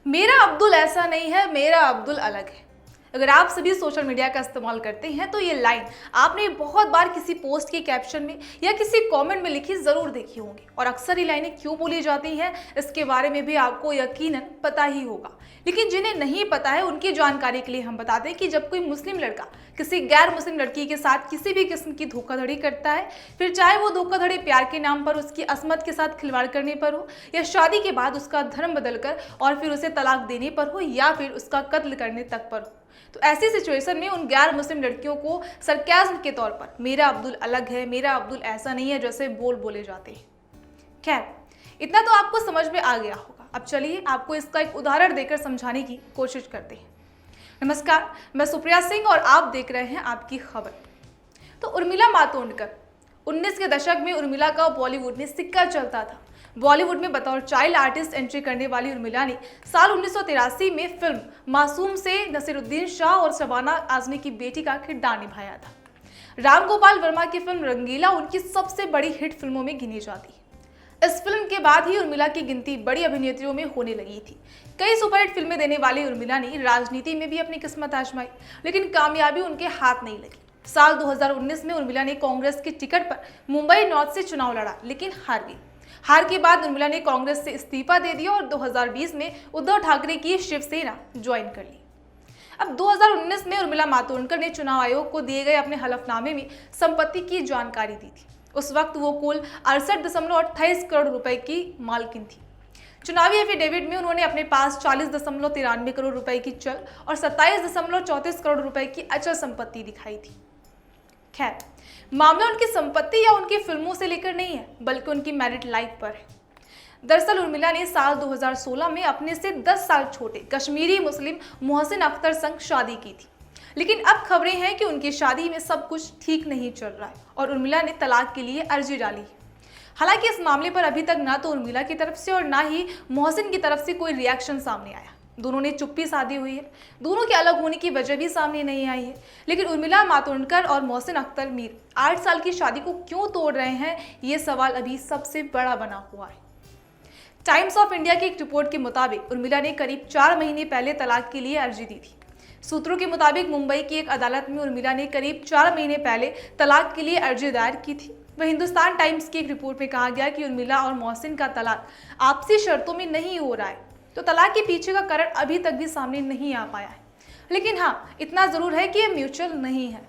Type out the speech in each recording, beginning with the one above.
मेरा अब्दुल ऐसा नहीं है, मेरा अब्दुल अलग है। अगर आप सभी सोशल मीडिया का इस्तेमाल करते हैं तो ये लाइन आपने बहुत बार किसी पोस्ट के कैप्शन में या किसी कमेंट में लिखी जरूर देखी होंगी। और अक्सर ये लाइनें क्यों बोली जाती हैं इसके बारे में भी आपको यकीनन पता ही होगा। लेकिन जिन्हें नहीं पता है उनकी जानकारी के लिए हम बताते हैं कि जब कोई मुस्लिम लड़का किसी गैर मुस्लिम लड़की के साथ किसी भी किस्म की धोखाधड़ी करता है, फिर चाहे वो धोखाधड़ी प्यार के नाम पर, उसकी असमत के साथ खिलवाड़ करने पर हो, या शादी के बाद उसका धर्म बदलकर और फिर उसे तलाक देने पर हो, या फिर उसका कत्ल करने तक पर हो, तो ऐसी सिचुएशन में उन गैर मुस्लिम लड़कियों को सरकाज़्म के तौर पर मेरा अब्दुल अलग है, मेरा अब्दुल ऐसा नहीं है जैसे बोले जाते हैं। खैर, इतना तो आपको समझ में आ गया होगा। अब चलिए आपको इसका एक उदाहरण देकर समझाने की कोशिश करते हैं। नमस्कार, मैं सुप्रिया सिंह और आप देख रहे हैं आपकी खबर। तो उर्मिला मातोंडकर, 19 के दशक में उर्मिला का बॉलीवुड में सिक्का चलता था। बॉलीवुड में बतौर चाइल्ड आर्टिस्ट एंट्री करने वाली उर्मिला ने साल 1983 में फिल्म मासूम से नसीरुद्दीन शाह और शबाना आजमी की बेटी का किरदार निभाया था। राम गोपाल वर्मा की फिल्म रंगीला उनकी सबसे बड़ी हिट फिल्मों में गिनी जाती है। इस फिल्म के बाद ही उर्मिला की गिनती बड़ी अभिनेत्रियों में होने लगी थी। कई सुपरहिट फिल्में देने वाली उर्मिला ने राजनीति में भी अपनी किस्मत आजमाई, लेकिन कामयाबी उनके हाथ नहीं लगी। साल 2019 में उर्मिला ने कांग्रेस की टिकट पर मुंबई नॉर्थ से चुनाव लड़ा, लेकिन हार गई। हार के बाद उर्मिला ने कांग्रेस से इस्तीफा दे दिया और 2020 में उद्धव ठाकरे की शिवसेना ज्वाइन कर ली। अब 2019 में उर्मिला मातोंडकर ने चुनाव आयोग को दिए गए अपने हलफनामे में संपत्ति की जानकारी दी थी। उस वक्त वो कुल 68.28 करोड़ रुपए की मालकिन थी। चुनावी एफिडेविट में उन्होंने अपने पास 40.93 करोड़ रुपए की चल और 27.34 करोड़ रुपए की अचल संपत्ति दिखाई थी। खैर, मामला उनकी संपत्ति या उनकी फिल्मों से लेकर नहीं है, बल्कि उनकी मैरिड लाइफ पर है। दरअसल उर्मिला ने साल 2016 में अपने से 10 साल छोटे कश्मीरी मुस्लिम मोहसिन अख्तर संग शादी की थी। लेकिन अब खबरें हैं कि उनकी शादी में सब कुछ ठीक नहीं चल रहा है और उर्मिला ने तलाक के लिए अर्जी डाली है। हालांकि इस मामले पर अभी तक ना तो उर्मिला की तरफ से और ना ही मोहसिन की तरफ से कोई रिएक्शन सामने आया। दोनों ने चुप्पी साधी हुई है। दोनों के अलग होने की वजह भी सामने नहीं आई है। लेकिन उर्मिला मातोंडकर और मोहसिन अख्तर मीर 8 साल की शादी को क्यों तोड़ रहे हैं, ये सवाल अभी सबसे बड़ा बना हुआ है। टाइम्स ऑफ इंडिया की एक रिपोर्ट के मुताबिक उर्मिला ने करीब 4 महीने पहले तलाक के लिए अर्जी दी थी। सूत्रों के मुताबिक मुंबई की एक अदालत में उर्मिला ने करीब 4 महीने पहले तलाक के लिए अर्जी दायर की थी। वह हिंदुस्तान टाइम्स की एक रिपोर्ट में कहा गया कि उर्मिला और मोहसिन का तलाक आपसी शर्तों में नहीं हो रहा है। तो तलाक के पीछे का कारण अभी तक भी सामने नहीं आ पाया है। लेकिन हाँ, इतना जरूर है कि यह म्यूचुअल नहीं है।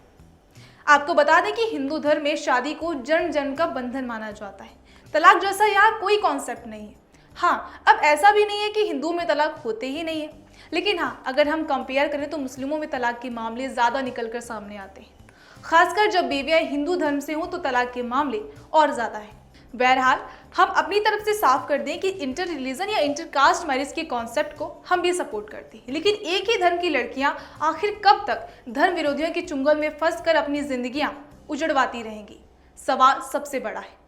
आपको बता दें कि हिंदू धर्म में शादी को जन्म जन्म का बंधन माना जाता है। तलाक जैसा यहाँ कोई कॉन्सेप्ट नहीं है। हाँ, अब ऐसा भी नहीं है कि हिंदुओं में तलाक होते ही नहीं है, लेकिन हाँ, अगर हम कंपेयर करें तो मुस्लिमों में तलाक के मामले ज़्यादा निकलकर सामने आते हैं। खासकर जब बेवियां हिंदू धर्म से हों तो तलाक के मामले और ज़्यादा हैं। बहरहाल, हम अपनी तरफ से साफ कर दें कि इंटर रिलीजन या इंटर कास्ट मैरिज के कॉन्सेप्ट को हम भी सपोर्ट करते हैं। लेकिन एक ही धर्म की लड़कियां आखिर कब तक धर्म विरोधियों के चुंगल में फंस कर अपनी जिंदगियां उजड़वाती रहेंगी? सवाल सबसे बड़ा है।